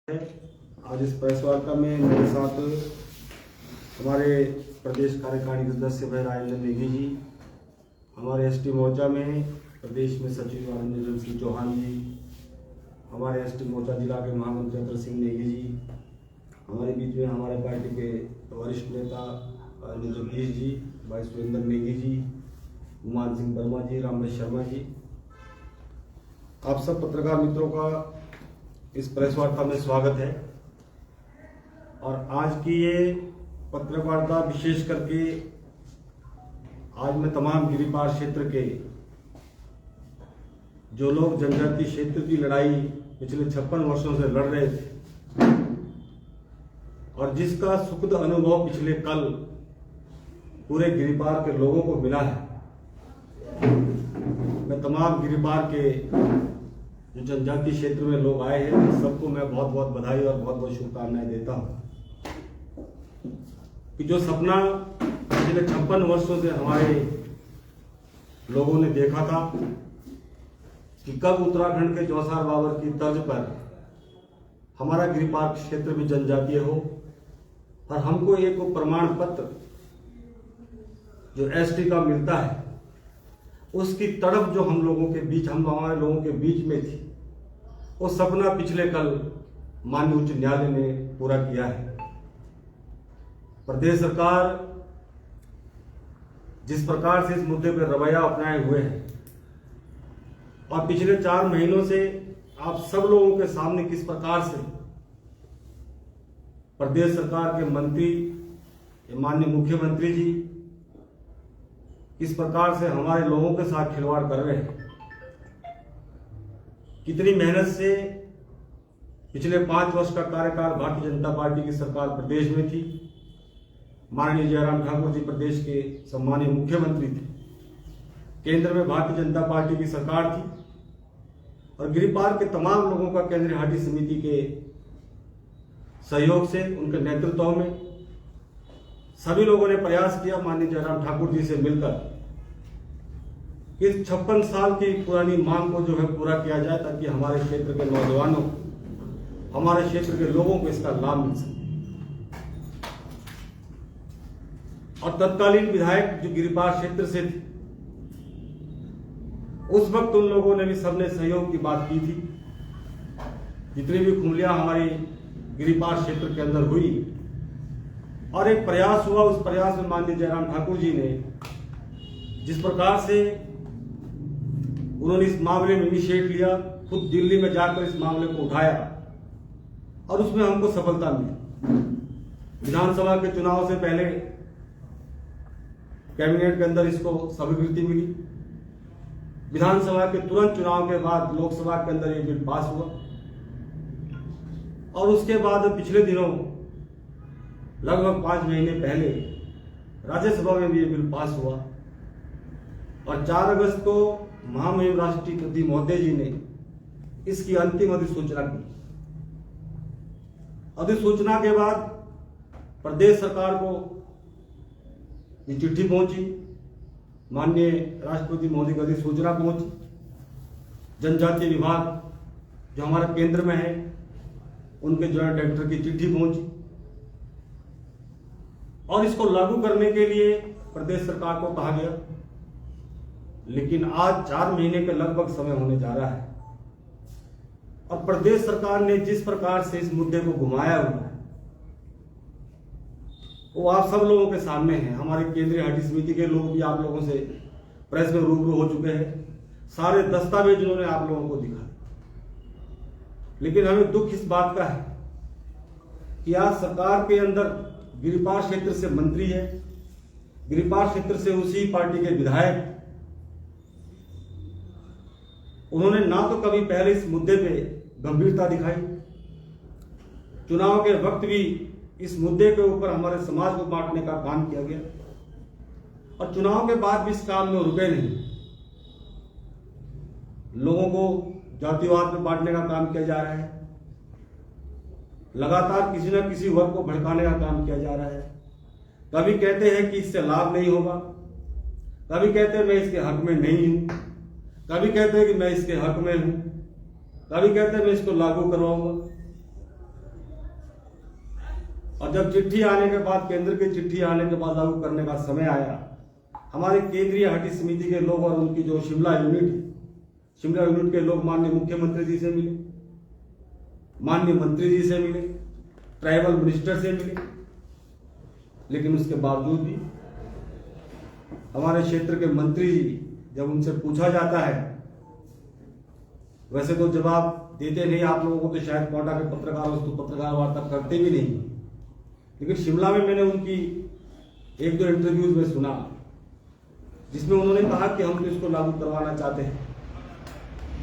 आज इस प्रेस वार्ता में मेरे साथ हमारे प्रदेश कार्यकारिणी के सदस्य भाई राजेंद्र नेगी जी, हमारे एसटी मोर्चा में प्रदेश में सचिव रंजन सिंह चौहान जी, हमारे एसटी मोर्चा जिला के महामंत्री अतर सिंह नेगी जी, हमारे बीच में हमारे पार्टी के वरिष्ठ नेता जगदीश जी, भाई सुरेंद्र नेगी जी, गुमान सिंह वर्मा जी, रामरेश शर्मा जी, आप सब पत्रकार मित्रों का इस प्रेस वार्ता में स्वागत है। और आज की ये पत्रकार वार्ता विशेष करके आज मैं तमाम गिरिपार क्षेत्र के जो लोग जनजातीय क्षेत्र की लड़ाई पिछले 56 वर्षों से लड़ रहे थे और जिसका सुखद अनुभव पिछले कल पूरे गिरिपार के लोगों को मिला है, मैं तमाम गिरिपार के जो जनजातीय क्षेत्र में लोग आए हैं सबको मैं बहुत बहुत बधाई और बहुत बहुत शुभकामनाएं देता हूं कि जो सपना पिछले 56 वर्षों से हमारे लोगों ने देखा था कि कब उत्तराखंड के चौसार बाबर की तर्ज पर हमारा गिरिपार क्षेत्र भी जनजातीय हो और हमको एक प्रमाण पत्र जो एसटी का मिलता है, उसकी तड़प जो हम लोगों के बीच, हमारे लोगों के बीच में थी, वो सपना पिछले कल माननीय उच्च न्यायालय ने पूरा किया है। प्रदेश सरकार जिस प्रकार से इस मुद्दे पर रवैया अपनाए हुए है और पिछले 4 महीनों से आप सब लोगों के सामने किस प्रकार से प्रदेश सरकार के मंत्री, माननीय मुख्यमंत्री जी किस प्रकार से हमारे लोगों के साथ खिलवाड़ कर रहे हैं, कितनी मेहनत से पिछले 5 वर्ष का कार्यकाल भारतीय जनता पार्टी की सरकार प्रदेश में थी, माननीय जयराम ठाकुर जी प्रदेश के सम्मानीय मुख्यमंत्री थे, केंद्र में भारतीय जनता पार्टी की सरकार थी और गिरिपार के तमाम लोगों का केंद्रीय हाटी समिति के सहयोग से, उनके नेतृत्व में सभी लोगों ने प्रयास किया माननीय जयराम ठाकुर जी से मिलकर इस 56 साल की पुरानी मांग को जो है पूरा किया जाए ताकि हमारे क्षेत्र के नौजवानों, हमारे क्षेत्र के लोगों को इसका लाभ मिल सके। और तत्कालीन विधायक जो गिरिपार क्षेत्र से थे, उस वक्त उन लोगों ने भी सबने सहयोग की बात की थी। जितनी भी खुमलियां हमारी गिरिपार क्षेत्र के अंदर हुई और एक प्रयास हुआ, उस प्रयास में माननीय जयराम ठाकुर जी ने जिस प्रकार से उन्होंने इस मामले में इनिशिएट लिया, खुद दिल्ली में जाकर इस मामले को उठाया और उसमें हमको सफलता मिली। विधानसभा के चुनाव से पहले कैबिनेट के अंदर इसको स्वीकृति मिली, विधानसभा के तुरंत चुनाव के बाद लोकसभा के अंदर ये बिल पास हुआ और उसके बाद पिछले दिनों लगभग 5 महीने पहले राज्यसभा में भी ये बिल पास हुआ और 4 अगस्त को महामहिम राष्ट्रपति महोदय जी ने इसकी अंतिम अधिसूचना की। अधिसूचना के बाद प्रदेश सरकार को ये चिट्ठी पहुंची, माननीय राष्ट्रपति महोदय की अधिसूचना पहुंची, जनजातीय विभाग जो हमारा केंद्र में है उनके जॉइंट डायरेक्टर की चिट्ठी पहुंची और इसको लागू करने के लिए प्रदेश सरकार को कहा गया। लेकिन आज 4 महीने के लगभग समय होने जा रहा है और प्रदेश सरकार ने जिस प्रकार से इस मुद्दे को घुमाया हुआ है वो आप सब लोगों के सामने है। हमारे केंद्रीय हाटी समिति के लोग भी आप लोगों से प्रेस में रूबरू हो चुके हैं, सारे दस्तावेज उन्होंने आप लोगों को दिखा। लेकिन हमें दुख इस बात का है कि आज सरकार के अंदर गिरिपार क्षेत्र से मंत्री है, गिरिपार क्षेत्र से उसी पार्टी के विधायक, उन्होंने ना तो कभी पहले इस मुद्दे पे गंभीरता दिखाई, चुनाव के वक्त भी इस मुद्दे के ऊपर हमारे समाज को बांटने का काम किया गया और चुनाव के बाद भी इस काम में रुके नहीं, लोगों को जातिवाद में बांटने का काम किया जा रहा है, लगातार किसी न किसी वर्ग को भड़काने का काम किया जा रहा है। कभी कहते हैं कि इससे लाभ नहीं होगा, कभी कहते हैं मैं इसके हक में नहीं हूं, कभी कहते हैं कि मैं इसके हक में हूं, कभी कहते हैं मैं इसको लागू करवाऊंगा। और जब चिट्ठी आने के बाद, केंद्र की चिट्ठी आने के बाद लागू करने का समय आया, हमारे केंद्रीय हटी समिति के लोग और उनकी जो शिमला यूनिट के लोग माननीय मुख्यमंत्री जी से मिले, माननीय मंत्री जी से मिले, ट्राइबल मिनिस्टर से मिले, लेकिन उसके बावजूद भी हमारे क्षेत्र के मंत्री जी, जब उनसे पूछा जाता है, वैसे तो जवाब देते नहीं, आप लोगों को तो शायद कोटा के पत्रकार पत्रकार वार्ता करते भी नहीं, लेकिन शिमला में मैंने उनकी एक दो इंटरव्यूज में सुना जिसमें उन्होंने कहा कि हम तो इसको लागू करवाना चाहते हैं,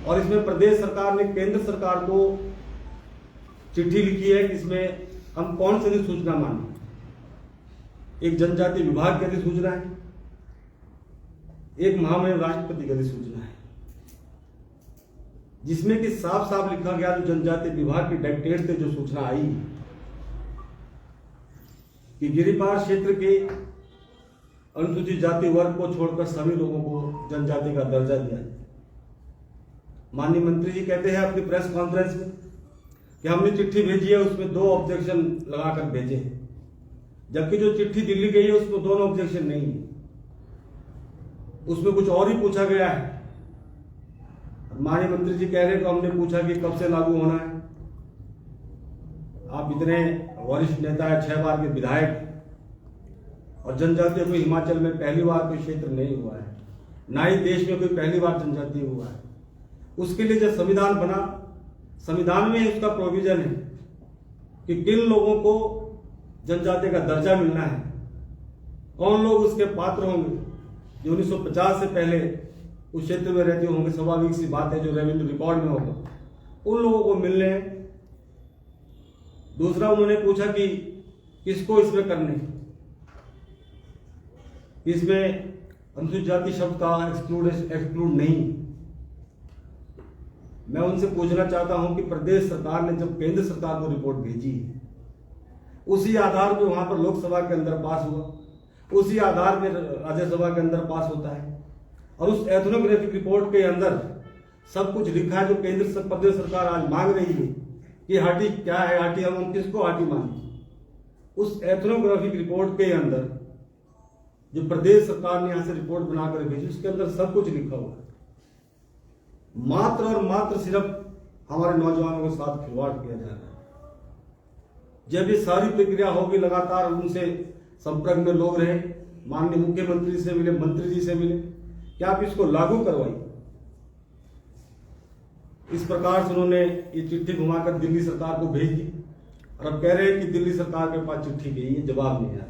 और इसमें प्रदेश सरकार ने केंद्र सरकार को चिट्ठी लिखी है कि इसमें हम कौन सी अधिसूचना माने। एक जनजाति विभाग की अधिसूचना है, एक महामहिम राष्ट्रपति की अधिसूचना है, जिसमें कि साफ साफ लिखा गया, जो जनजाति विभाग की डायरेक्टरेट से जो सूचना आई कि गिरिपार क्षेत्र के अनुसूचित जाति वर्ग को छोड़कर सभी लोगों को जनजाति का दर्जा दिया जाए। माननीय मंत्री जी कहते हैं अपनी प्रेस कॉन्फ्रेंस में कि हमने चिट्ठी भेजी है, उसमें 2 ऑब्जेक्शन लगाकर भेजे हैं, जबकि जो चिट्ठी दिल्ली गई है उसमें दोनों ऑब्जेक्शन नहीं है, उसमें कुछ और ही पूछा गया है। माननीय मंत्री जी कह रहे हैं तो हमने पूछा कि कब से लागू होना है। आप इतने वरिष्ठ नेता है, 6 बार के विधायक, और जनजातीय कोई हिमाचल में पहली बार कोई क्षेत्र नहीं हुआ है, ना ही देश में कोई पहली बार जनजातीय हुआ है। उसके लिए जब संविधान बना, संविधान में उसका प्रोविजन है कि किन लोगों को जनजाति का दर्जा मिलना है, कौन लोग उसके पात्र होंगे, जो 1950 से पहले उस क्षेत्र में रहते होंगे, स्वाभाविक सी बात है, जो रेवेन्यू रिकॉर्ड में होगा, उन लोगों को मिलने हैं। दूसरा उन्होंने पूछा कि किसको इसमें करने, इसमें अनुसूचित जाति शब्द का एक्सक्लूड नहीं। मैं उनसे पूछना चाहता हूं कि प्रदेश सरकार ने जब केंद्र सरकार को रिपोर्ट भेजी, उसी आधार पे वहां पर लोकसभा के अंदर पास हुआ, उसी आधार पे राज्यसभा के अंदर पास होता है, और उस एथनोग्राफिक रिपोर्ट के अंदर सब कुछ लिखा है जो केंद्र प्रदेश सरकार आज मांग रही है कि हाटी क्या है, हाटी हम किसको हाटी माने। उस एथनोग्राफिक रिपोर्ट के अंदर जो प्रदेश सरकार ने यहां से रिपोर्ट बनाकर भेजी, उसके अंदर सब कुछ लिखा हुआ है। मात्र और मात्र सिर्फ हमारे नौजवानों के साथ खिलवाड़ किया जा रहा है। जब ये सारी प्रक्रिया होगी, लगातार उनसे संपर्क में लोग रहे, माननीय मुख्यमंत्री से मिले, मंत्री जी से मिले, क्या आप इसको लागू करवाइए। इस प्रकार से उन्होंने ये चिट्ठी घुमाकर दिल्ली सरकार को भेज दी, और अब कह रहे हैं कि दिल्ली सरकार के पास चिट्ठी गई है, जवाब नहीं आया।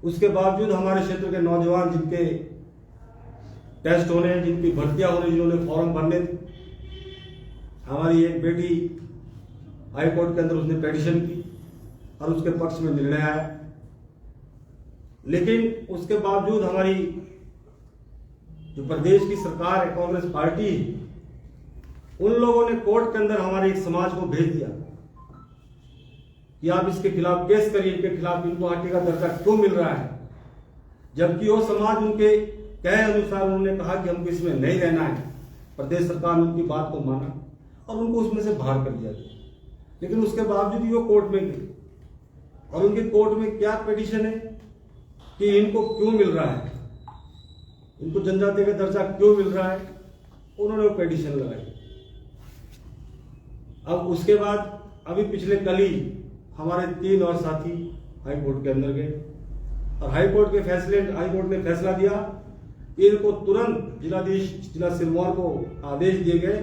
उसके बावजूद हमारे क्षेत्र के नौजवान जिनके टेस्ट होने, जिनकी भर्तियां होने, जिन्होंने फॉर्म भरने थे, हमारी एक बेटी हाई कोर्ट के अंदर उसने पिटीशन की और उसके पक्ष में निर्णय आया, लेकिन उसके बावजूद हमारी जो प्रदेश की सरकार है, कांग्रेस पार्टी है, उन लोगों ने कोर्ट के अंदर हमारे एक समाज को भेज दिया कि आप इसके खिलाफ केस करिए, इनके खिलाफ इनको हाटी का दर्जा क्यों मिल रहा है, जबकि वो समाज उनके कहे अनुसार उन्होंने कहा कि हमको इसमें नहीं रहना है। प्रदेश सरकार ने उनकी बात को माना और उनको उसमें से बाहर कर दिया गया, लेकिन उसके बावजूद वो कोर्ट में गए, और उनके कोर्ट में क्या पिटीशन है कि इनको क्यों मिल रहा है, इनको जनजाति का दर्जा क्यों मिल रहा है, उन्होंने वो पिटीशन लगाई। अब उसके बाद अभी पिछले कल ही हमारे 3 और साथी हाई कोर्ट के अंदर गए, और हाई कोर्ट ने फैसला दिया कि इनको तुरंत जिला सिरमौर को आदेश दिए गए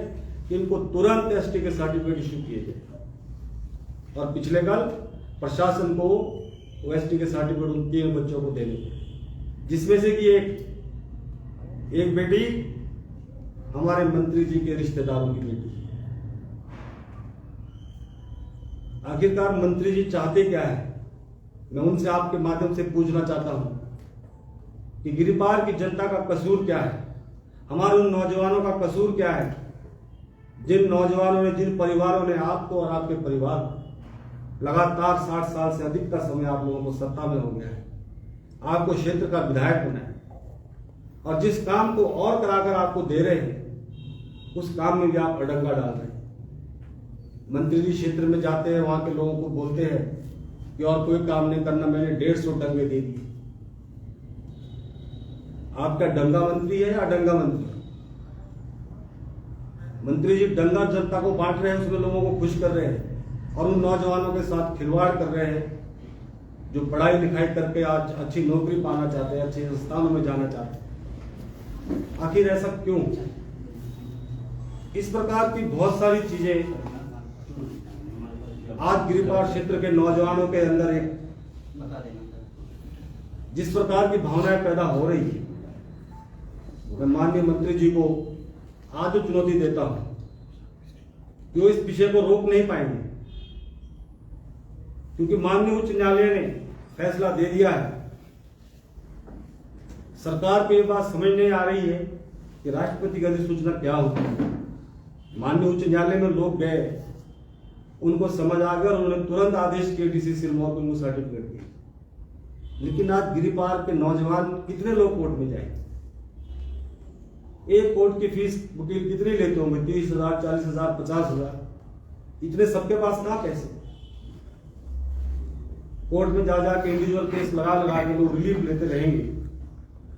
कि इनको तुरंत एसटी के सर्टिफिकेट इश्यू किए जाए, और पिछले कल प्रशासन को वो एसटी के सर्टिफिकेट उन 3 बच्चों को देने, जिसमें से कि एक बेटी हमारे मंत्री जी के रिश्तेदारों की बेटी। आखिरकार मंत्री जी चाहते क्या है, मैं उनसे आपके माध्यम से पूछना चाहता हूं कि गिरिपार की जनता का कसूर क्या है, हमारे उन नौजवानों का कसूर क्या है, जिन नौजवानों ने, जिन परिवारों ने आपको और आपके परिवार लगातार 60 साल से अधिक का समय आप लोगों को सत्ता में हो गया है, आपको क्षेत्र का विधायक होना है, और जिस काम को और कराकर आपको दे रहे हैं, उस काम में भी आप अड़ंगा डाल रहे हैं। मंत्री जी क्षेत्र में जाते हैं, वहां के लोगों को बोलते हैं कि और कोई काम नहीं करना, मैंने 150 डंगे दे दिए। आपका डंगा मंत्री है या डंगा मंत्री? मंत्री जी डंगा जनता को बांट रहे हैं, उसमें लोगों को खुश कर रहे हैं और उन नौजवानों के साथ खिलवाड़ कर रहे हैं जो पढ़ाई लिखाई करके आज अच्छी नौकरी पाना चाहते हैं, अच्छे संस्थानों में जाना चाहते हैं। आखिर ऐसा क्यों? इस प्रकार की बहुत सारी चीजें आज गिरिपार क्षेत्र के नौजवानों के अंदर एक जिस प्रकार की भावनाएं पैदा हो रही है, मैं माननीय मंत्री जी को आज जो चुनौती देता हूं कि वो इस विषय को रोक नहीं पाएंगे, क्योंकि माननीय उच्च न्यायालय ने फैसला दे दिया है। सरकार को ये बात समझ नहीं आ रही है कि राष्ट्रपति की अधिसूचना क्या होती है। माननीय उच्च न्यायालय में लोग गए, उनको समझ आ गया और उन्होंने तुरंत आदेश किए डीसी सिरमौर को सर्टिफिकेट दिए। लेकिन आज गिरिपार के नौजवान कितने लोग कोर्ट में जाएंगे? एक कोर्ट की फीस वकील कितनी लेते होंगे? 30,000, 40,000, 50,000। इतने सबके पास कहां पैसे? कोर्ट में जा जाके इंडिविजुअल केस लगा के लोग रिलीफ लेते रहेंगे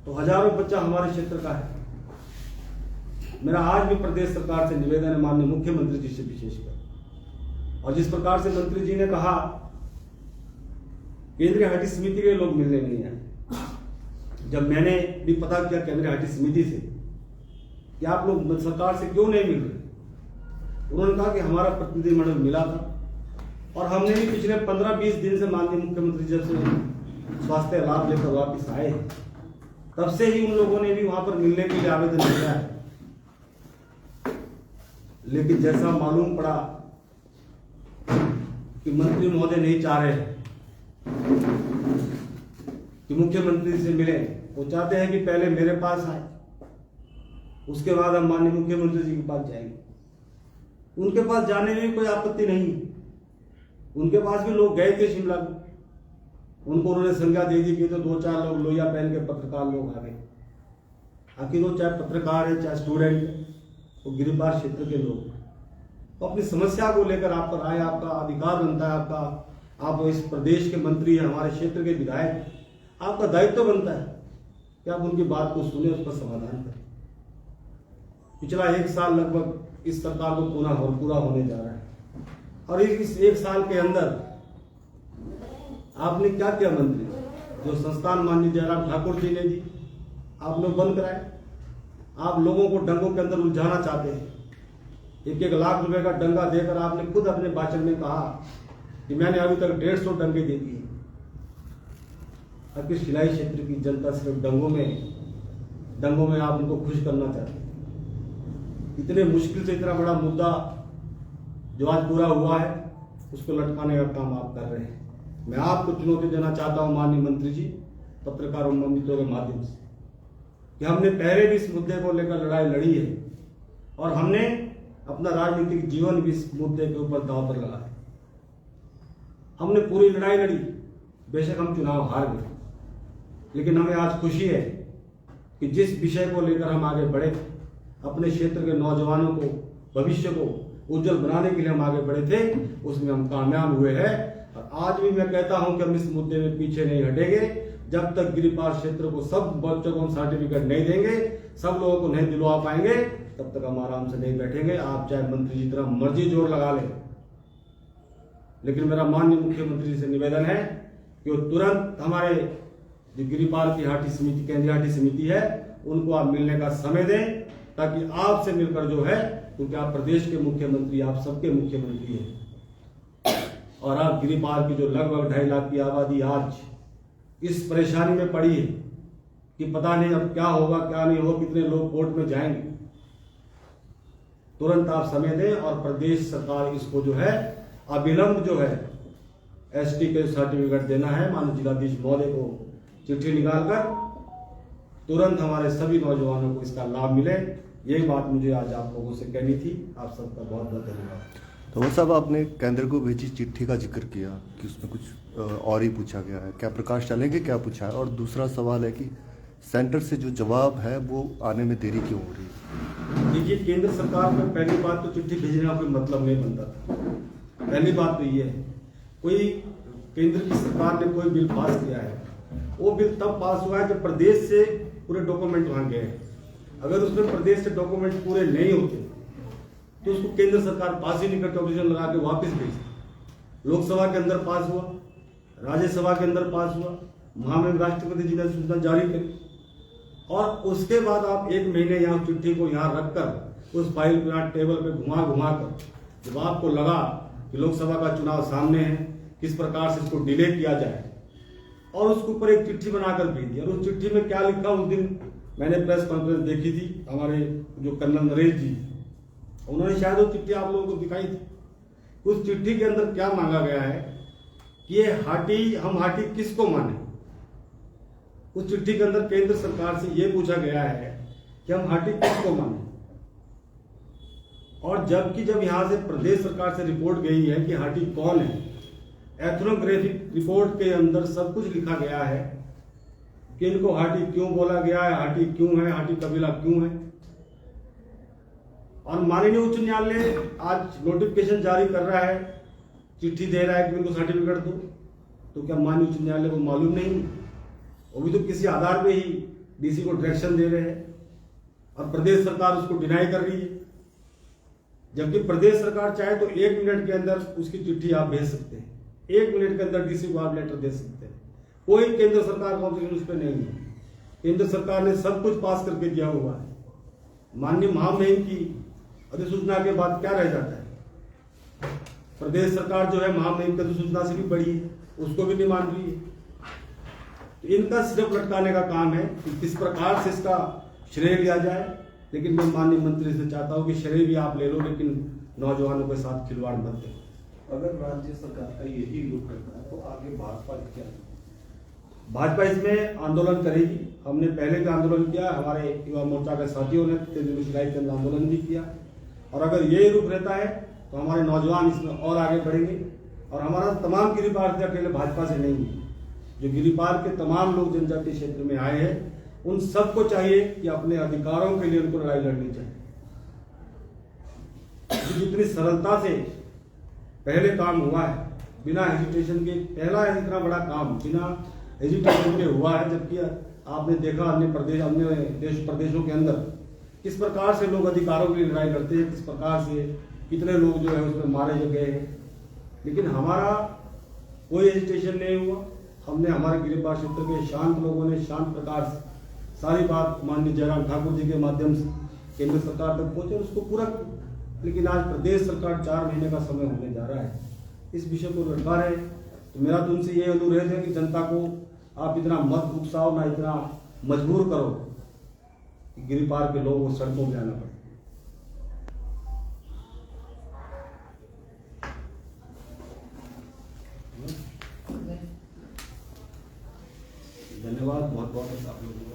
तो हजारों बच्चा हमारे क्षेत्र का है। मेरा आज भी प्रदेश सरकार से निवेदन है, माननीय मुख्यमंत्री जी से विशेषकर, और जिस प्रकार से मंत्री जी ने कहा केंद्रीय हज समिति के लोग मिलने नहीं आए। जब मैंने भी पता किया केंद्रीय हज समिति से कि आप लोग सरकार से क्यों नहीं मिल रहे, उन्होंने कहा कि हमारा प्रतिनिधिमंडल मिला था और हमने भी पिछले 15-20 दिन से माननीय मुख्यमंत्री जब से स्वास्थ्य लाभ लेकर वापिस आए तब से ही उन लोगों ने भी वहां पर मिलने के लिए आवेदन किया है। लेकिन जैसा मालूम पड़ा कि मंत्री महोदय नहीं चाह रहे कि मुख्यमंत्री से मिले, वो चाहते हैं कि पहले मेरे पास आए, उसके बाद हम माननीय मुख्यमंत्री जी के पास जाएंगे। उनके पास जाने में भी कोई आपत्ति नहीं, उनके पास भी लोग गए थे शिमला में, उनको उन्होंने संज्ञा दे दी कि तो 2-4 लोग लोहिया पहन के पत्रकार लोग आ गए। आखिर वो चाहे पत्रकार है चाहे स्टूडेंट है, वो गिरिपार क्षेत्र के लोग तो अपनी समस्या को लेकर आप पर आए, आपका अधिकार बनता है, आपका आप इस प्रदेश के मंत्री हैं, हमारे क्षेत्र के विधायक, आपका दायित्व बनता है कि आप उनकी बात को सुने, उसका समाधान करें। पिछला 1 साल लगभग इस सरकार को पूरा होने जा रहा है और इस 1 साल के अंदर आपने क्या किया? मंत्री जो संस्थान माननीय जयराम ठाकुर जी ने जी आप लोग बंद कराए। आप लोगों को डंगों के अंदर उलझाना चाहते हैं। 1-1 लाख रुपए का डंगा देकर आपने खुद अपने भाषण में कहा कि मैंने अभी तक 150 डंगे दे दिए। आखिर शिलाई क्षेत्र की जनता सिर्फ डंगों में आप उनको खुश करना चाहते हैं। इतने मुश्किल से इतना बड़ा मुद्दा जो आज पूरा हुआ है उसको लटकाने का काम आप कर रहे हैं। मैं आपको चुनौती देना चाहता हूं माननीय मंत्री जी, पत्रकार और मंत्रियों के माध्यम से, कि हमने पहले भी इस मुद्दे को लेकर लड़ाई लड़ी है और हमने अपना राजनीतिक जीवन भी इस मुद्दे के ऊपर दांव पर लगाया। हमने पूरी लड़ाई लड़ी, बेशक हम चुनाव हार गए, लेकिन हमें आज खुशी है कि जिस विषय को लेकर हम आगे बढ़े, अपने क्षेत्र के नौजवानों को भविष्य को उज्जवल बनाने के लिए हम आगे बढ़े थे, उसमें हम कामयाब हुए हैं। और आज भी मैं कहता हूं कि हम इस मुद्दे में पीछे नहीं हटेंगे। जब तक गिरिपार क्षेत्र को सब बच्चों को हम सर्टिफिकेट नहीं देंगे, सब लोगों को नहीं दिलवा पाएंगे, तब तक हम आराम से नहीं बैठेंगे। आप चाहे मंत्री जी जितना मर्जी जोर लगा लें, लेकिन मेरा माननीय मुख्यमंत्री से निवेदन है कि वो तुरंत हमारे जो गिरिपार की हाटी समिति, केंद्रीय हाटी समिति है, उनको आप मिलने का समय दें, ताकि आपसे मिलकर जो है, क्योंकि आप प्रदेश के मुख्यमंत्री, आप सबके मुख्यमंत्री हैं और आप गिरिपार की जो लगभग 2.5 लाख की आबादी आज इस परेशानी में पड़ी है कि पता नहीं अब क्या होगा क्या नहीं होगा, कितने लोग कोर्ट में जाएंगे। तुरंत आप समय दें और प्रदेश सरकार इसको जो है अविलंब जो है एसटी के सर्टिफिकेट देना है। माननीय जिलाधीश महोदय को चिट्ठी निकालकर तुरंत हमारे सभी नौजवानों को इसका लाभ मिले, यही बात मुझे आज आप लोगों से कहनी थी। आप सबका बहुत बहुत धन्यवाद। तो साहब, आपने केंद्र को भेजी चिट्ठी का जिक्र किया कि उसमें कुछ और ही पूछा गया है, क्या प्रकाश डालेंगे क्या पूछा है? और दूसरा सवाल है कि सेंटर से जो जवाब है वो आने में देरी क्यों हो रही है? देखिए, केंद्र सरकार में पहली बात तो चिट्ठी भेजने का कोई मतलब नहीं बनता था। पहली बात तो ये है, कोई केंद्र की सरकार ने कोई बिल पास किया है, वो बिल तब पास हुआ है जब प्रदेश से पूरे डॉक्यूमेंट वहां गए। अगर उसमें प्रदेश से डॉक्यूमेंट पूरे नहीं होते तो उसको केंद्र सरकार पास ही नहीं करती, ऑब्जेक्शन लगा के वापस भेजती। लोकसभा के अंदर पास हुआ, राज्यसभा के अंदर पास हुआ, महामहिम राष्ट्रपति जी ने सूचना जारी करी, और उसके बाद आप 1 महीने यहाँ चिट्ठी को यहाँ रखकर उस फाइल को यहाँ टेबल पे घुमा घुमा कर जब आपको लगा कि लोकसभा का चुनाव सामने है, किस प्रकार से इसको डिले किया जाए, और उसके ऊपर एक चिट्ठी बनाकर भेज दी। और उस चिट्ठी में क्या लिखा, उस दिन मैंने प्रेस कॉन्फ्रेंस देखी थी, हमारे जो कर्नल नरेश जी, उन्होंने शायद वो चिट्ठी आप लोगों को दिखाई थी। उस चिट्ठी के अंदर क्या मांगा गया है कि ये हाटी, हम हाटी किसको माने। उस चिट्ठी के अंदर केंद्र सरकार से ये पूछा गया है कि हम हाटी किसको माने, और जबकि जब यहां से प्रदेश सरकार से रिपोर्ट गई है कि हाटी कौन है, एथनोग्राफिक रिपोर्ट के अंदर सब कुछ लिखा गया है कि इनको हाटी क्यों बोला गया है, हाटी क्यों है, हाटी कबीला क्यों है। और माननीय उच्च न्यायालय आज नोटिफिकेशन जारी कर रहा है, चिट्ठी दे रहा है कि इनको सर्टिफिकेट दो, तो क्या माननीय उच्च न्यायालय को मालूम नहीं? वो भी तो किसी आधार पे ही डीसी को डायरेक्शन दे रहे हैं, और प्रदेश सरकार उसको डिनाई कर रही है। जबकि प्रदेश सरकार चाहे तो 1 मिनट के अंदर उसकी चिट्ठी आप भेज सकते हैं, 1 मिनट के अंदर डीसी को आप लेटर दे सकते हैं, कोई केंद्र सरकार का ऑब्जेक्शन उस पर नहीं है। केंद्र सरकार ने सब कुछ पास करके दिया हुआ है। माननीय महामहिम की अधिसूचना के बाद क्या रह जाता है? प्रदेश सरकार जो है महामहिम की अधिसूचना से भी बड़ी है, उसको भी नहीं मान रही है। तो इनका सिर्फ लटकाने का काम है कि किस प्रकार से इसका श्रेय लिया जाए। लेकिन मैं माननीय मंत्री से चाहता हूं कि श्रेय भी आप ले लो, लेकिन नौजवानों के साथ खिलवाड़ मत दें। अगर राज्य सरकार का यही रुख रहता है तो आगे भाजपा क्या? भाजपा इसमें आंदोलन करेगी। हमने पहले भी आंदोलन किया, हमारे युवा मोर्चा के साथियों ने तेजस्वी के अंदर आंदोलन भी किया, और अगर ये रुख रहता है तो हमारे नौजवान इसमें और आगे बढ़ेंगे। और हमारा तमाम गिरिपार से अकेले भाजपा से नहीं है, जो गिरिपार के तमाम लोग जनजातीय क्षेत्र में आए हैं, उन सबको चाहिए कि अपने अधिकारों के लिए उनको लड़ाई लड़नी चाहिए। जितनी सरलता से पहले काम हुआ है, बिना हेजिटेशन के, पहला इतना बड़ा काम बिना हेजिटेशन के हुआ है। जबकि आपने देखा अन्य देश प्रदेशों के अंदर किस प्रकार से लोग अधिकारों के लिए लड़ाई लड़ते हैं, किस प्रकार से कितने लोग जो है उसमें मारे गए हैं। लेकिन हमारा कोई हेजिटेशन नहीं हुआ। हमने हमारे गिरिपार क्षेत्र के शांत लोगों ने शांत प्रकार से सारी बात माननीय जयराम ठाकुर जी के माध्यम से केंद्र सरकार तक पहुंचे, उसको पूरा। लेकिन आज प्रदेश सरकार 4 महीने का समय होने जा रहा है, इस विषय को लटका रहे। तो मेरा तो उनसे ये अनुरोध है कि जनता को आप इतना मत उकसाओ, ना इतना मजबूर करो कि गिरिपार के लोगों को सड़कों में आना पड़े। धन्यवाद बहुत बहुत आप लोगों को।